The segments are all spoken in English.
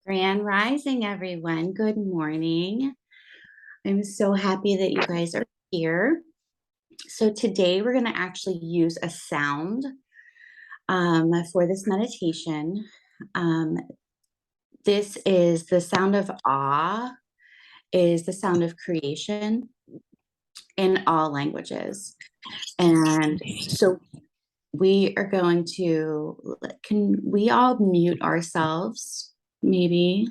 Grand Rising, everyone. Good morning. I'm so happy that you guys are here. So, today we're going to actually use a sound for this meditation. Um, this is the sound of awe, is the sound of creation in all languages. And so, we are going to, can we all mute ourselves? Maybe.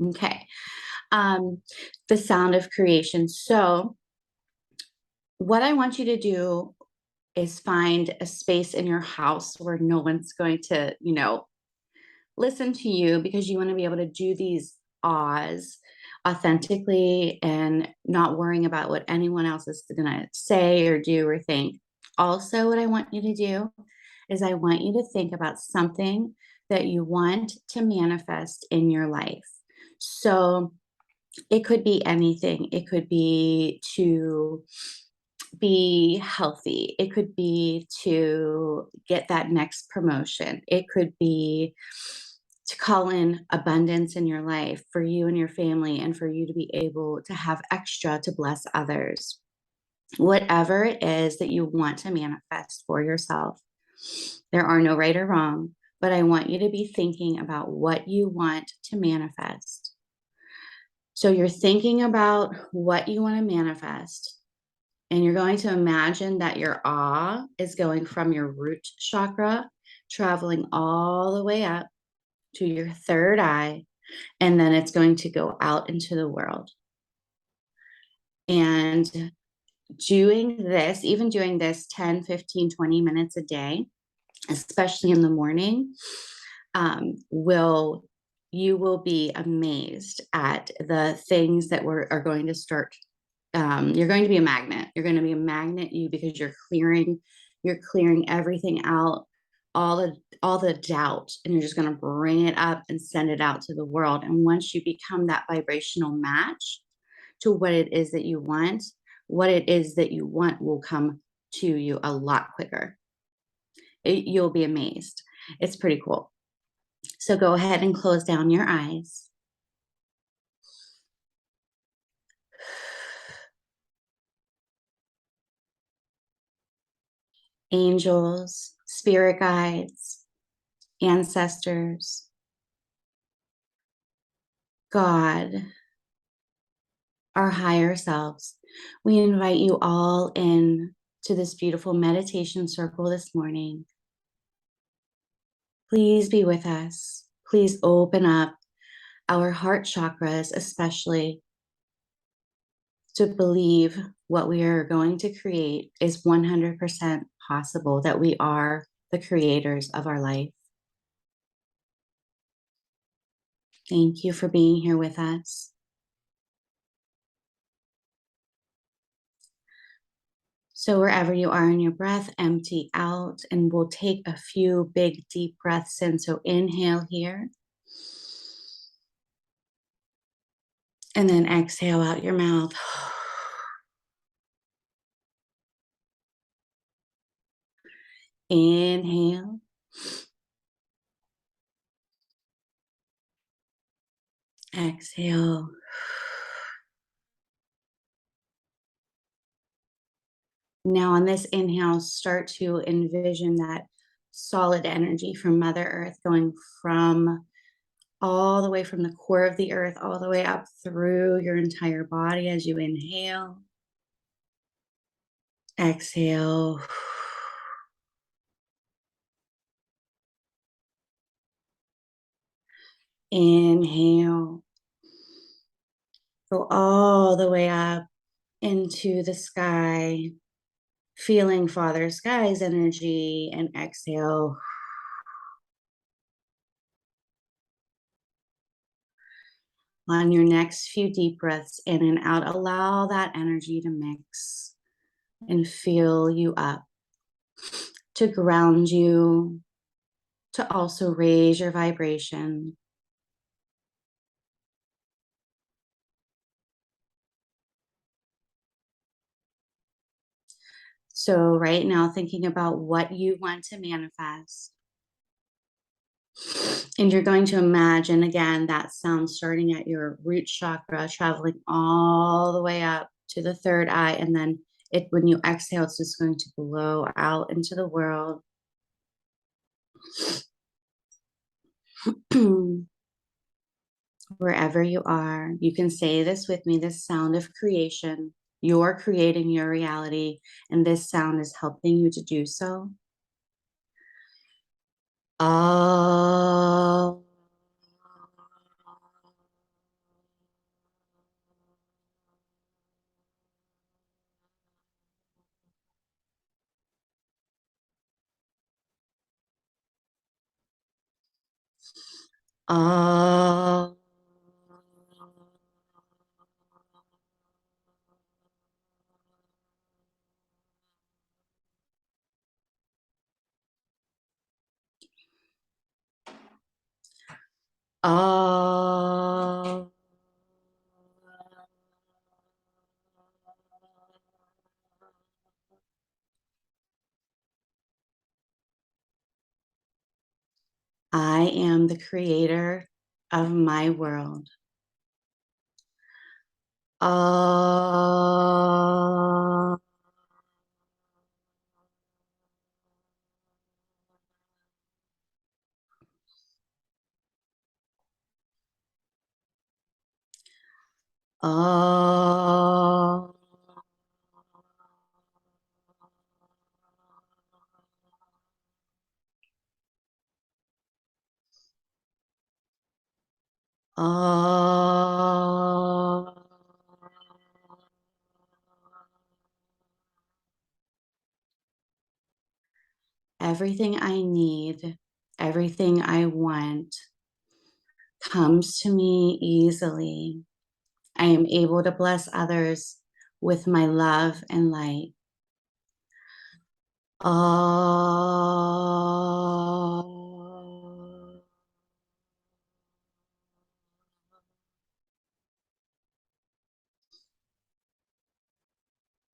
Okay. The sound of creation. So, what I want you to do is find a space in your house where no one's going to, listen to you, because you want to be able to do these ahs authentically and not worrying about what anyone else is going to say or do or think. Also, what I want you to do is I want you to think about something that you want to manifest in your life. So, it could be anything. It could be to be healthy. It could be to get that next promotion. It could be to call in abundance in your life for you and your family, and for you to be able to have extra to bless others. Whatever it is that you want to manifest for yourself, there are no right or wrong, but I want you to be thinking about what you want to manifest. So you're thinking about what you want to manifest. And you're going to imagine that your awe is going from your root chakra, traveling all the way up to your third eye, and then it's going to go out into the world. And even doing this 10, 15, 20 minutes a day, especially in the morning, will you will be amazed at the things that are going to start. You're going to be a magnet. You're going to be a magnet, because you're clearing everything out, all the doubt, and you're just going to bring it up and send it out to the world. And once you become that vibrational match to what it is that you want, what it is that you want will come to you a lot quicker. You'll be amazed. It's pretty cool. So go ahead and close down your eyes. Angels, spirit guides, ancestors, God, our higher selves, we invite you all in to this beautiful meditation circle this morning. Please be with us. Please open up our heart chakras, especially, to believe what we are going to create is 100% possible, that we are the creators of our life. Thank you for being here with us. So wherever you are in your breath, empty out, and we'll take a few big deep breaths in. So inhale here, and then exhale out your mouth. Inhale. Exhale. Now on this inhale, start to envision that solid energy from Mother Earth going from all the way from the core of the earth, all the way up through your entire body as you inhale. Exhale. Inhale. Go all the way up into the sky, feeling Father Sky's energy, and exhale. On your next few deep breaths in and out, allow that energy to mix and fill you up, to ground you, to also raise your vibration. So right now, thinking about what you want to manifest, And you're going to imagine again that sound starting at your root chakra, traveling all the way up to the third eye. And then when you exhale, it's just going to blow out into the world. Wherever you are, you can say this with me, this sound of creation. You're creating your reality, and this sound is helping you to do so. Oh. Oh. Oh. I am the creator of my world. Oh. Oh. Oh. Everything I need, everything I want comes to me easily. I am able to bless others with my love and light. Oh.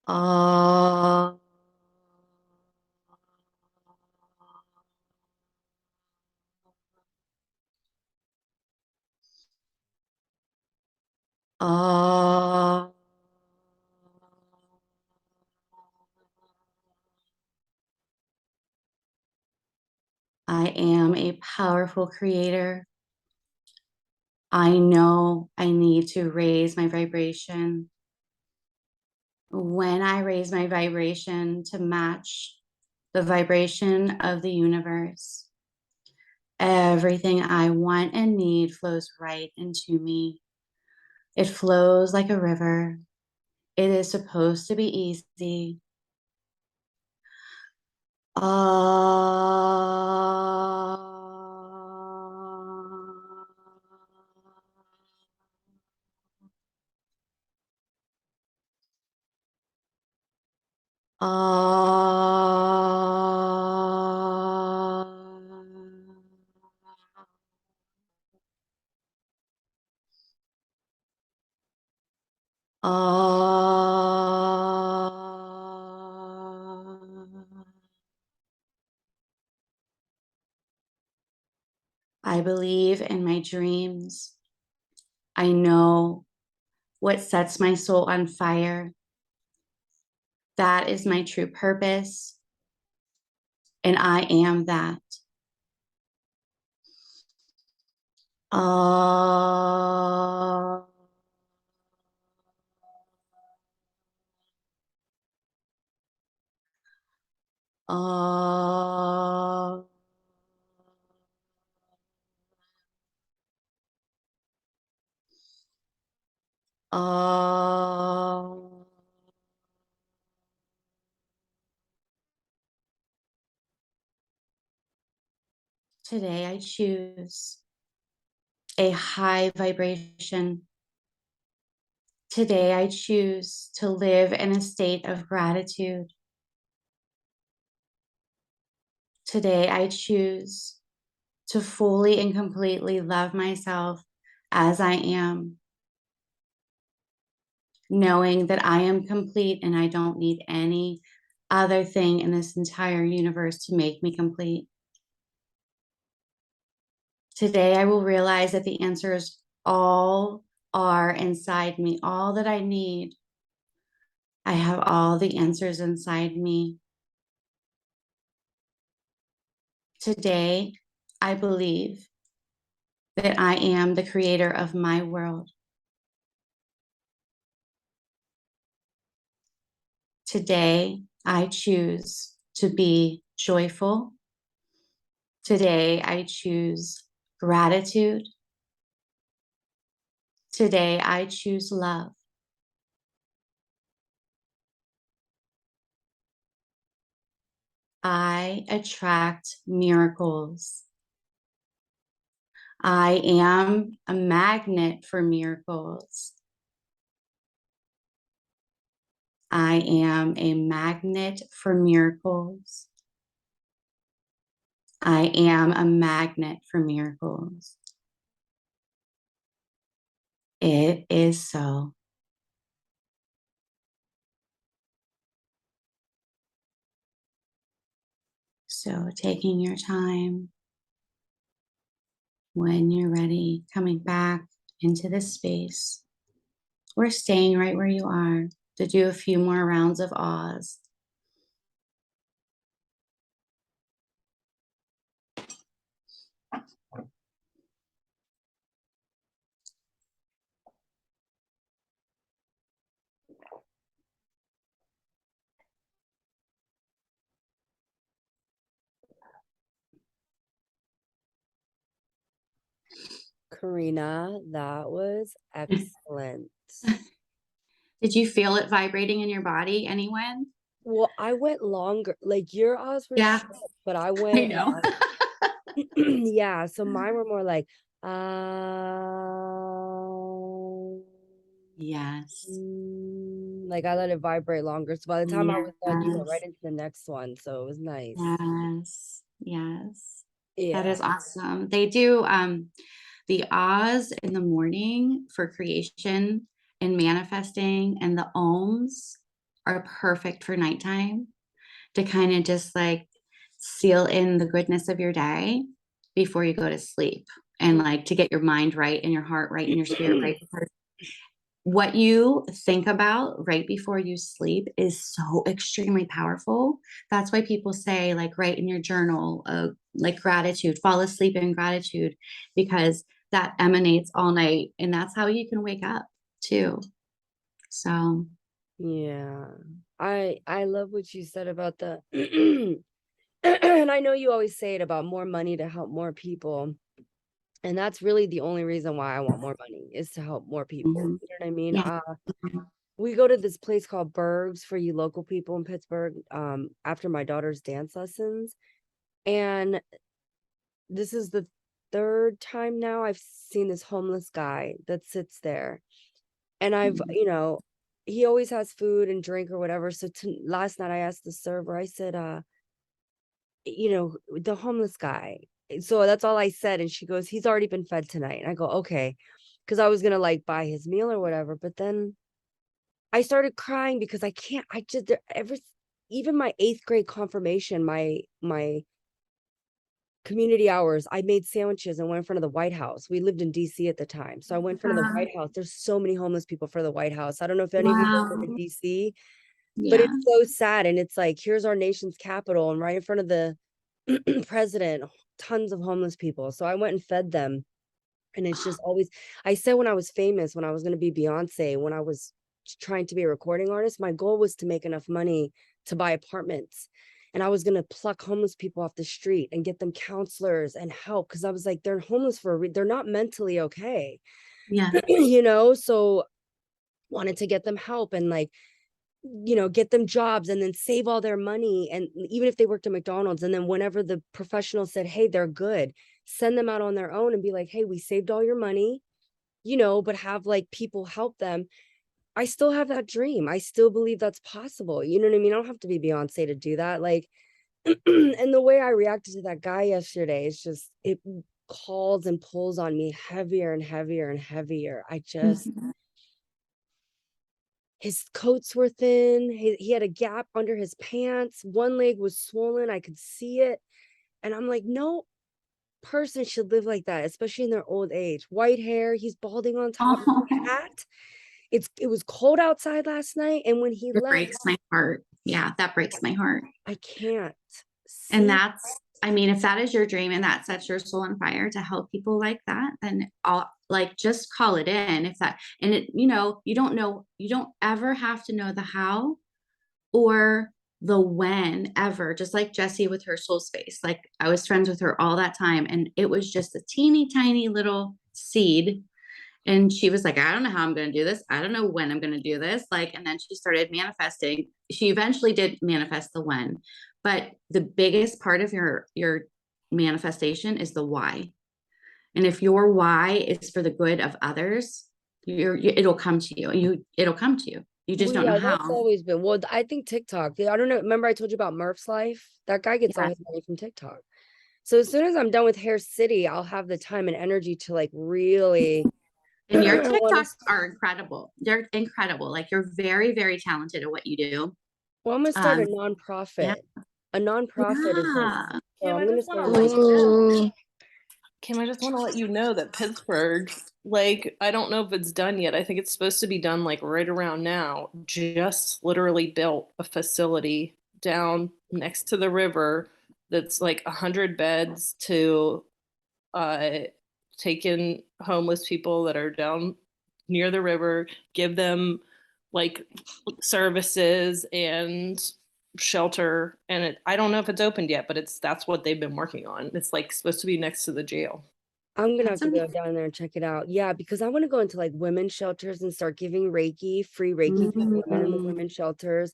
Oh. Oh. I am a powerful creator. I know I need to raise my vibration. When I raise my vibration to match the vibration of the universe, everything I want and need flows right into me. It flows like a river. It is supposed to be easy. I believe in my dreams. I know what sets my soul on fire. That is my true purpose. And I am that. Uh, uh, uh, Today I choose a high vibration. Today I choose to live in a state of gratitude. Today I choose to fully and completely love myself as I am, knowing that I am complete and I don't need any other thing in this entire universe to make me complete. Today, I will realize that the answers all are inside me, all that I need. I have all the answers inside me. Today, I believe that I am the creator of my world. Today, I choose to be joyful. Today, I choose gratitude. Today, I choose love. I attract miracles. I am a magnet for miracles. I am a magnet for miracles. I am a magnet for miracles. It is so. So, taking your time when you're ready, coming back into this space or staying right where you are to do a few more rounds of Oz. Corina, that was excellent. Did you feel it vibrating in your body, anyone? Well, I went longer. Like your odds were Yeah, short, but I I went know. yeah, so mine were more like Yes. like I let it vibrate longer. So by the time I was done, you went right Yes. into the next one. So it was nice. Yes. Yes. That Yeah. is awesome. They do the Oz in the morning for creation and manifesting, and the Ohms are perfect for nighttime to kind of just like seal in the goodness of your day before you go to sleep, and like to get your mind right and your heart right and your spirit right. Because what you think about right before you sleep is so extremely powerful. That's why people say, like, write in your journal, like gratitude, fall asleep in gratitude, because that emanates all night. And that's how you can wake up too. So, Yeah. I love what you said about the and I know you always say it about more money to help more people. And that's really the only reason why I want more money is to help more people. mhm. You know what I mean? Yeah. We go to this place called Berg's for you local people in Pittsburgh, after my daughter's dance lessons. And this is the third time now I've seen this homeless guy that sits there. And he always has food and drink or whatever. So last night I asked the server, I said, the homeless guy. So that's all I said. And she goes, he's already been fed tonight. And I go, okay. Because I was gonna like buy his meal or whatever. But then I started crying because I can't, I just even my 8th grade confirmation, my community hours, I made sandwiches and went in front of the White House. We lived in DC at the time. So I went in front of the White House. There's so many homeless people for the White House. I don't know if any of you have been Wow. to DC, but Yeah. it's so sad. And it's like, here's our nation's capital, and right in front of the president, tons of homeless people. So I went and fed them. And it's just always, I said when I was famous, when I was going to be Beyonce, when I was trying to be a recording artist, my goal was to make enough money to buy apartments. And I was going to pluck homeless people off the street and get them counselors and help. Cause I was like, they're homeless they're not mentally okay, Yeah. So wanted to get them help and like, get them jobs and then save all their money. And even if they worked at McDonald's, and then whenever the professional said, hey, they're good, send them out on their own and be like, hey, we saved all your money, but have like people help them. I still have that dream. I still believe that's possible. You know what I mean? I don't have to be Beyonce to do that. Like, and the way I reacted to that guy yesterday is just, it calls and pulls on me heavier and heavier and heavier. Mhm. His coats were thin. He had a gap under his pants. One leg was swollen. I could see it. And I'm like, no, person should live like that, especially in their old age. White hair, he's balding on top, Oh, hat. It was cold outside last night, and when he it left, breaks my heart. Yeah, that breaks my heart. I can't And see. that's, I mean, if that is your dream and that sets your soul on fire to help people like that, then I'll like just call it in. If that, and it, you know, you don't ever have to know the how or the when ever, just like Jessie with her soul space. Like I was friends with her all that time, and it was just a teeny tiny little seed. And she was like, I don't know how I'm going to do this. I don't know when I'm going to do this. Like, and then she started manifesting. She eventually did manifest the when, but the biggest part of your manifestation is the why. And if your why is for the good of others, it'll come to you. It'll come to you. You just Well, don't know yeah, that's how. always been. Well, I think TikTok. I don't know. Remember, I told you about Murph's life. That guy gets all Yeah. his money from TikTok. So as soon as I'm done with Hair City, I'll have the time and energy to like really And your want to. TikToks are incredible. They're incredible. Like you're very, very talented at what you do. Well, I'm gonna start a Um, yeah. nonprofit. A nonprofit is like, Yeah. so Kim, I'm I gonna just want start to a let you nonprofit. know. Kim, I just want to let you know that Pittsburgh, like, I don't know if it's done yet. I think it's supposed to be done like right around now. Just literally built a facility down next to the river that's like 100 beds to uh, take in homeless people that are down near the river, give them like services and shelter. And I don't know if it's opened yet, but that's what they've been working on. It's like supposed to be next to the jail. I'm gonna have That's to go amazing. down there and check it out. Yeah, because I want to go into like women's shelters and start giving Reiki, free Reiki to the women in the Mm. women's shelters.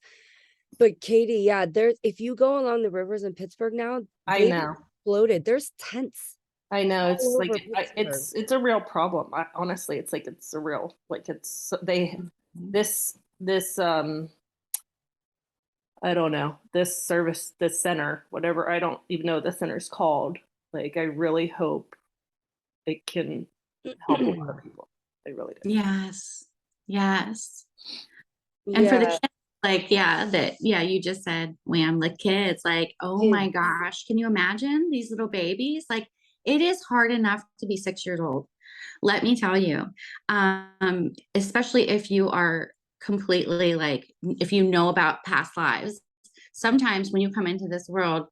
But Katie, yeah, there's if you go along the rivers in Pittsburgh now, I they've know. exploded. There's tents I know it's all like over Pittsburgh. it's a real problem. Honestly, it's like it's a real like it's they this I don't know, this service, this center, whatever, I don't even know what the center's called. Like, I really hope it can help a lot of people. I really do. Yes. Yes. And for the Yeah, kids, like, yeah, you just said, wham, the kids, like, oh my kids. gosh, can you imagine these little babies? Like, it is hard enough to be 6 years old. Let me tell you, especially if you are completely like, if you know about past lives, sometimes when you come into this world,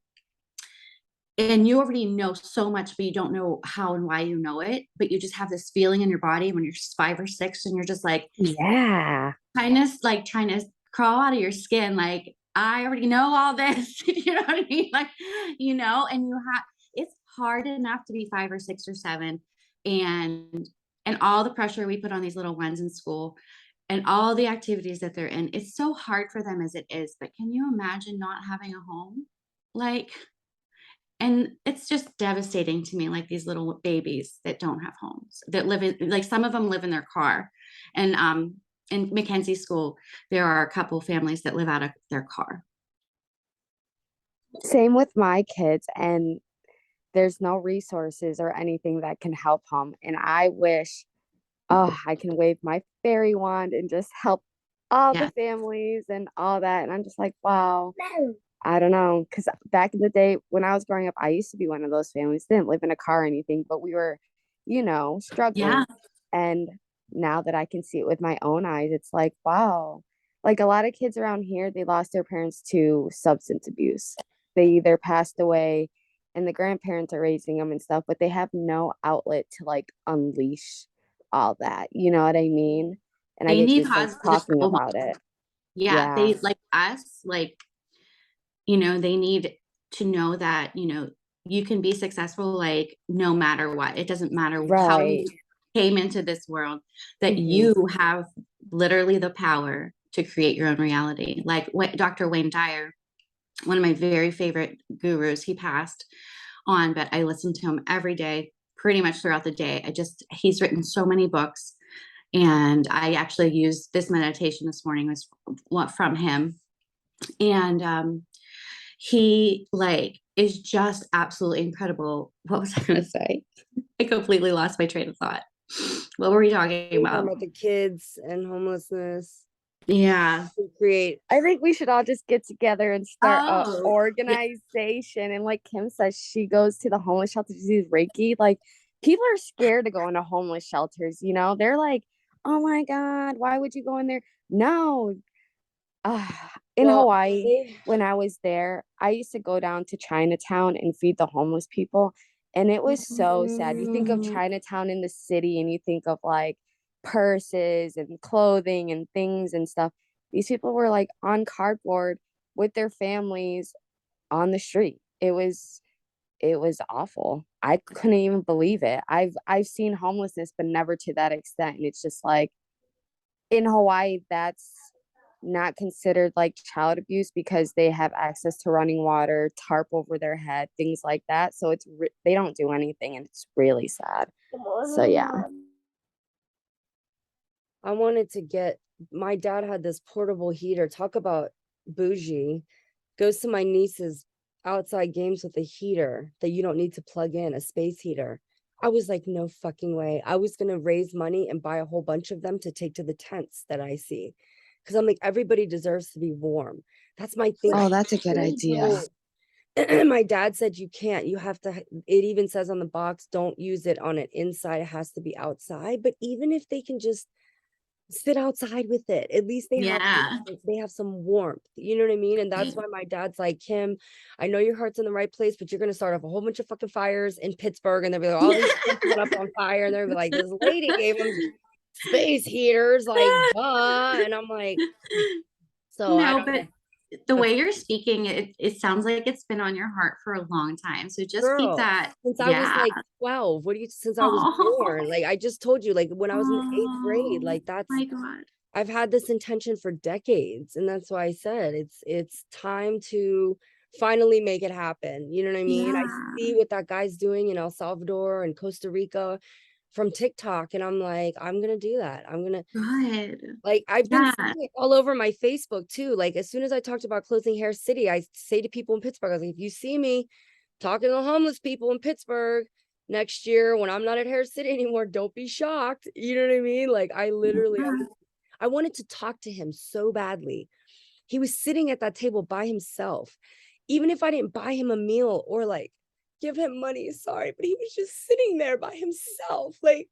and you already know so much, but you don't know how and why you know it, but you just have this feeling in your body when you're 5 or 6, and you're just like, Yeah. kind of like trying to crawl out of your skin, like, I already know all this. You know what I mean? Like, and it's hard enough to be 5 or 6 or 7, and all the pressure we put on these little ones in school and all the activities that they're in. It's so hard for them as it is. But can you imagine not having a home? Like, and it's just devastating to me, like these little babies that don't have homes, that live in, like some of them live in their car. And in Mackenzie School, there are a couple families that live out of their car. Same with my kids, and there's no resources or anything that can help them. And I wish, oh, I can wave my fairy wand and just help all the Yeah. families and all that. And I'm just like, wow, I don't know. Because back in the day when I was growing up, I used to be one of those families, didn't live in a car or anything, but we were, struggling. Yeah. And now that I can see it with my own eyes, it's like, wow. Like a lot of kids around here, they lost their parents to substance abuse. They either passed away and the grandparents are raising them and stuff, but they have no outlet to like unleash all that. You know what I mean? And I They get need goosebumps positive talking role about models. it. Yeah. Yeah. They, like us, like, they need to know that, you can be successful, like, no matter what. It doesn't matter how you Right. came into this world, that Hmm. you have literally the power to create your own reality. Like what Dr. Wayne Dyer, one of my very favorite gurus, he passed on, but I listen to him every day, pretty much throughout the day. He's written so many books. And I actually used this meditation this morning was from him. And he like is just absolutely incredible. What was I going to say? I completely lost my train of thought. What were we talking You're talking about? about the kids and homelessness. Yeah. to create. I think we should all just get together and start a Oh, yeah. organization. And like Kim says, she goes to the homeless shelter to do Reiki. Like people are scared to go into homeless shelters, you know? They're like, oh my God, why would you go in there? No. In Well, Hawaii, when I was there, I used to go down to Chinatown and feed the homeless people. And it was so sad. You think of Mm. Chinatown in the city and you think of like purses and clothing and things and stuff. These people were like on cardboard with their families on the street. It was awful. I couldn't even believe it. I've seen homelessness, but never to that extent. And it's just like in Hawaii, that's not considered like child abuse because they have access to running water, tarp over their head, things like that. So they don't do anything, and it's really sad. So yeah. I wanted to get, my dad had this portable heater. Talk about bougie. Goes to my niece's outside games with a heater that you don't need to plug in, a space heater. I was like, no fucking way. I was going to raise money and buy a whole bunch of them to take to the tents that I see. Because I'm like, everybody deserves to be warm. That's my thing. Oh, that's a good idea. My dad said you can't. You have to, it even says on the box, don't use it on an inside. It has to be outside. But even if they can just sit outside with it, at least they have some warmth, you know what I mean? And that's why my dad's like, Kim, I know your heart's in the right place, but you're gonna start off a whole bunch of fucking fires in Pittsburgh, and they'll be like, all these things went up on fire, and they'll be like, this lady gave them space heaters, like duh. And I'm like, so I No, don't but know. the way you're speaking, it sounds like it's been on your heart for a long time. So just keep Girl, that. since I was like 12, since I was born, like I just told you, like when I was in the 8th grade, like that's, my God. I've had this intention for decades, and that's why I said it's time to finally make it happen. You know what I mean? I Yeah. see what that guy's doing in El Salvador and Costa Rica from TikTok, and I'm like, I'm gonna do that. I'm gonna, Good. like, I've been Yeah. seeing it all over my Facebook too. Like as soon as I talked about closing Hair City, I say to people in Pittsburgh, I was like, if you see me talking to the homeless people in Pittsburgh next year when I'm not at Hair City anymore, don't be shocked. You know what I mean? Like I literally, Yeah. I wanted to talk to him so badly. He was sitting at that table by himself. Even if I didn't buy him a meal or like give him money, sorry, but he was just sitting there by himself. Like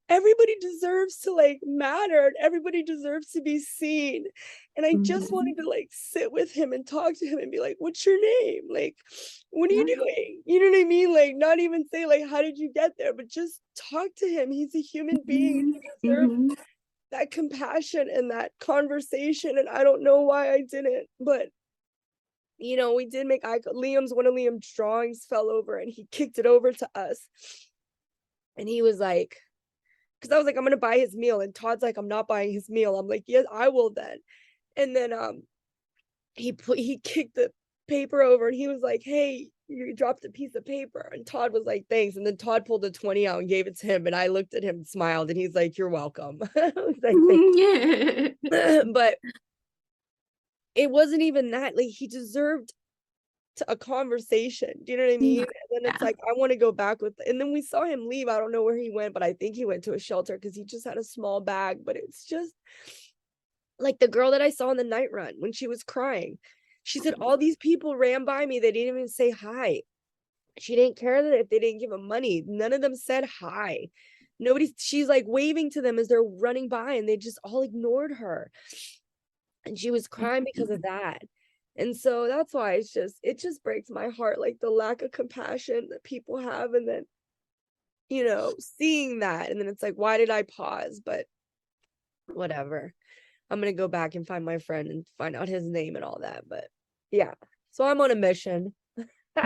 everybody deserves to like matter, and everybody deserves to be seen. And I just wanted to like sit with him and talk to him and be like, what's your name? Like, what are you doing? You know what I mean? Like not even say like, how did you get there? But just talk to him. He's a human being. And he deserves that compassion and that conversation. And I don't know why I didn't, but you know, we did make one of Liam's drawings fell over and he kicked it over to us. And he was like, because I was like, I'm gonna buy his meal. And Todd's like, I'm not buying his meal. I'm like, yes, I will then. And then he kicked the paper over and he was like, hey, you dropped a piece of paper. And Todd was like, thanks. And then Todd pulled a 20 out and gave it to him. And I looked at him and smiled and he's like, you're welcome. I was like, but it wasn't even that, like he deserved a conversation. Do you know what I mean? And then it's like, I want to go back with, and then we saw him leave. I don't know where he went, but I think he went to a shelter because he just had a small bag. But it's just like the girl that I saw on the night run when she was crying. She said, all these people ran by me. They didn't even say hi. She didn't care that if they didn't give them money. None of them said hi. She's like waving to them as they're running by and they just all ignored her. And she was crying because of that. And so that's why it just breaks my heart, like the lack of compassion that people have. And then, you know, seeing that, and then it's like, why did I pause? But whatever. I'm going to go back and find my friend and find out his name and all that. But yeah, so I'm on a mission.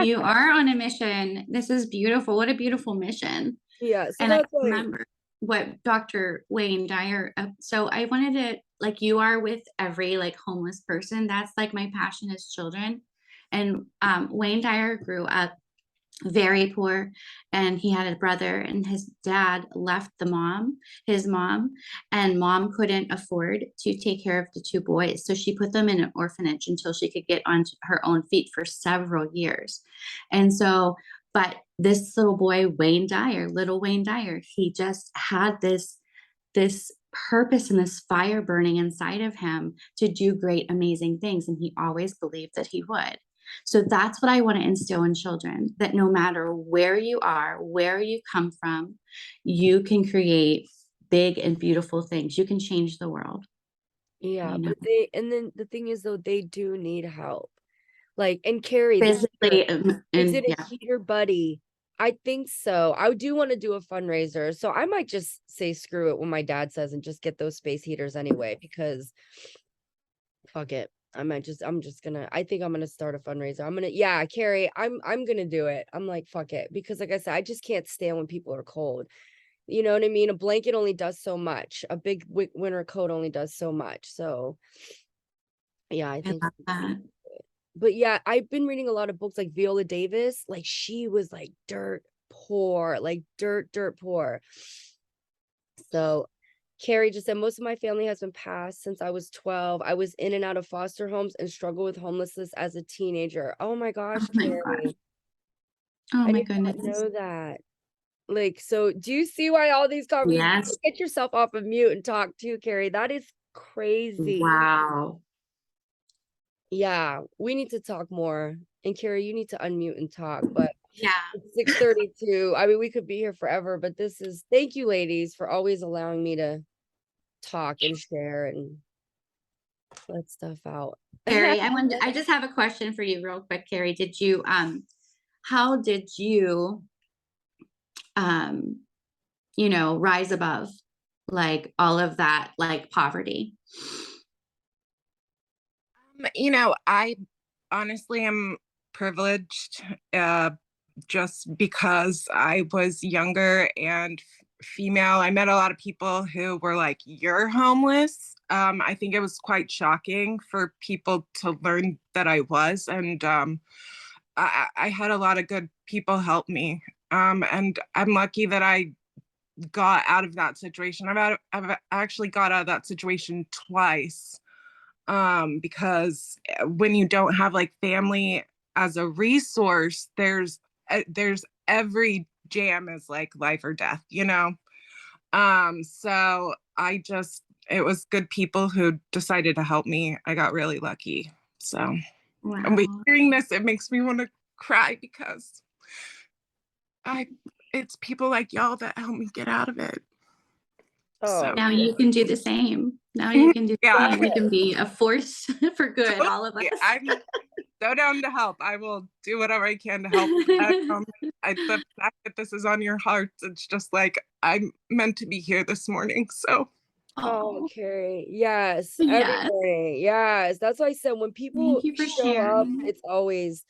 You are on a mission. This is beautiful. What a beautiful mission. Yeah. So and that's I remember what Dr. Wayne Dyer, so I wanted to, like you are with every like homeless person, that's like my passion is children. And Wayne Dyer grew up very poor, and he had a brother, and his dad left his mom, and mom couldn't afford to take care of the two boys. So she put them in an orphanage until she could get on her own feet for several years. And so, but this little boy, little Wayne Dyer, he just had this purpose and this fire burning inside of him to do great, amazing things. And he always believed that he would. So that's what I want to instill in children, that no matter where you are, where you come from, you can create big and beautiful things. You can change the world. Yeah, You know, but and then the thing is though, they do need help. Like, and Carrie, the heater, physically is and it a yeah. heater buddy? I think so. I do want to do a fundraiser. So I might just say screw it when my dad says and just get those space heaters anyway, because fuck it. I think I'm gonna start a fundraiser. Yeah, Carrie, I'm gonna do it. I'm like, fuck it. Because like I said, I just can't stand when people are cold. You know what I mean? A blanket only does so much. A big winter coat only does so much. So yeah, I I think. love that. But yeah, I've been reading a lot of books like Viola Davis. Like she was like dirt poor, like dirt poor. So Carrie just said, most of my family has been passed since I was 12. I was in and out of foster homes and struggled with homelessness as a teenager. Oh my gosh, Oh my Carrie. gosh. Oh I my did not goodness. know that. Like, so do you see why all these conversations, Yes. get yourself off of mute and talk too, Carrie? That is crazy. Wow. Yeah, we need to talk more. And Carrie, you need to unmute and talk, but Yeah. it's 6:32. I mean, we could be here forever, but thank you ladies for always allowing me to talk and share and let stuff out. Carrie, I just have a question for you real quick, Carrie. How did you, um, rise above like all of that, like poverty? I honestly am privileged just because I was younger and female. I met a lot of people who were like, "You're homeless." I think it was quite shocking for people to learn that I was, and I had a lot of good people help me. And I'm lucky that I got out of that situation. I've actually got out of that situation twice, because when you don't have like family as a resource, there's every jam is like life or death, so it was good people who decided to help me. I got really lucky. So Wow. hearing this, it makes me want to cry because it's people like y'all that helped me get out of it. Oh, Now you can do the same. Now you can do the Yeah. same. We can be a force for good, all of us. I'm so down to help. I will do whatever I can to help. The fact that this is on your heart, it's just like I'm meant to be here this morning. So oh, Carrie. Yes, every yes. morning. Yes. That's why I said when people Thank you for show up, sharing. it's always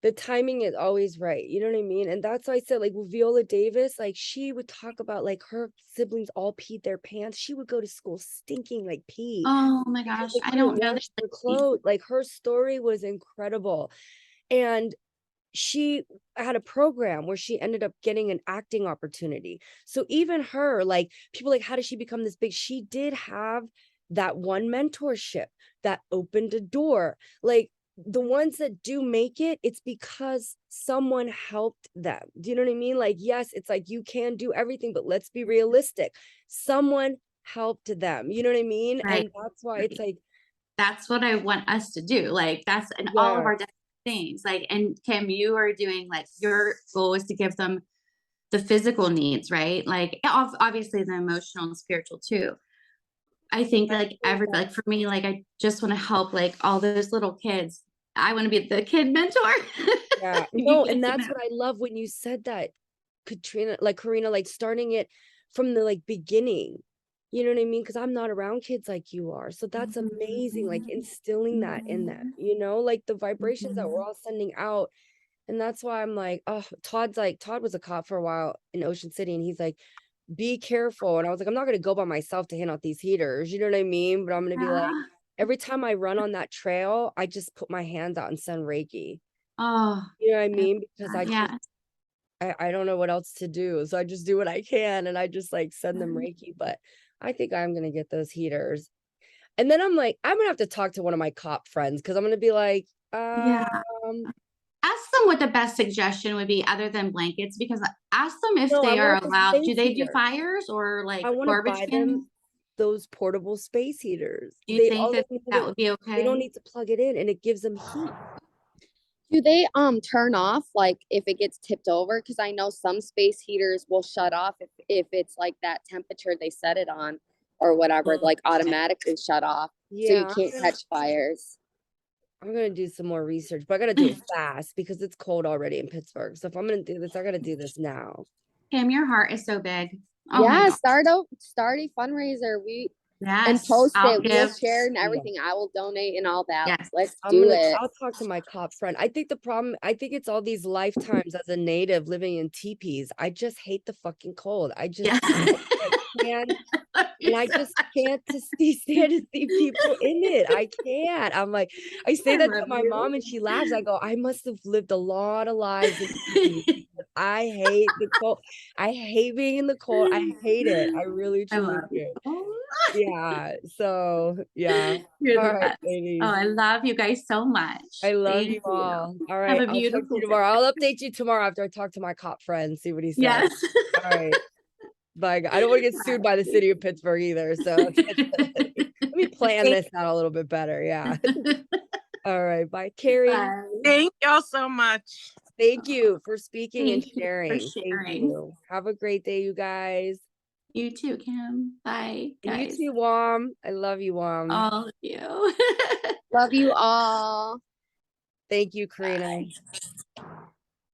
the timing is always right. You know what I mean? And that's why I said, like, with Viola Davis, like, she would talk about, like, her siblings all peed their pants. She would go to school stinking like pee Oh my because gosh. they I couldn't don't know wash their this. clothes. Like, her story was incredible. And she had a program where she ended up getting an acting opportunity. So even her, like, people like, how did she become this big? She did have that one mentorship that opened a door. Like, the ones that do make it, it's because someone helped them. Do you know what I mean? Like, yes, it's like you can do everything, but let's be realistic. Someone helped them. You know what I mean? Right. And that's why it's like, That's what I want us to do. Like that's in all of our different things. Like, and Kim, you are doing like your goal is to give them the physical needs, right? Like obviously the emotional and spiritual too. I think like like for me, like I just want to help like all those little kids. I want to be the kid mentor. yeah, You no, get and to that's know. what I love when you said that, Corina, like starting it from the like beginning. You know what I mean? Because I'm not around kids like you are. So that's amazing. Like instilling that in them, like the vibrations that we're all sending out. And that's why I'm like, oh, Todd was a cop for a while in Ocean City, and he's like, be careful. And I was like, I'm not gonna go by myself to hand out these heaters, you know what I mean? But I'm gonna be like, Yeah. every time I run on that trail, I just put my hands out and send Reiki. Oh, You know what I mean? Because yeah. I don't know what else to do. So I just do what I can and I just like send them Reiki. But I think I'm gonna get those heaters. And then I'm like, I'm gonna have to talk to one of my cop friends because I'm gonna be like, Yeah. Ask them what the best suggestion would be other than blankets, because ask them if no, I they are want the allowed. Do space they do heaters. fires or like I want to garbage buy cans? them. those portable space heaters. Do you all think that they need that is- would be They don't okay? need to plug it in, and it gives them heat. Do they turn off like if it gets tipped over? Because I know some space heaters will shut off if it's like that temperature they set it on or whatever, like automatically shut off. So you Yeah, can't catch fires. I'm gonna do some more research, but I gotta do it fast because it's cold already in Pittsburgh. So if I'm gonna do this, I gotta do this now. Kim, your heart is so big. Oh my Yeah, God. start a fundraiser. And Yes. post I'll it. We'll give. share and everything. I will donate and all that. Yes. Let's do it. I'll talk to my cop friend. I think it's all these lifetimes as a native living in teepees. I just hate the fucking cold. I just Yeah. can't, and I just can't stand to see people in it. I can't. I'm like, I say I that to love my you. mom and she laughs. I go, I must have lived a lot of lives in teepees because I hate the cold. I hate being in the cold. I hate it. I really I truly love do. you. Yeah. So yeah. You're All the right, best. ladies. Oh, I love you guys so much. I love Thank you all. All right. Have a I'll talk to beautiful you day. tomorrow. I'll update you tomorrow after I talk to my cop friend, see what he says. Yes. All right. Bye. I don't want to get sued by the city of Pittsburgh either. So let me plan this out a little bit better. Yeah. All right. Bye, Carrie. Bye. Thank y'all so much. Thank you for speaking and Thank you for sharing. Thank sharing. you. Have a great day, you guys. You too, Kim. Bye, And guys. you too, Wom. I love you, Wom. All of you. Love you all. Thank you, Corina. Bye.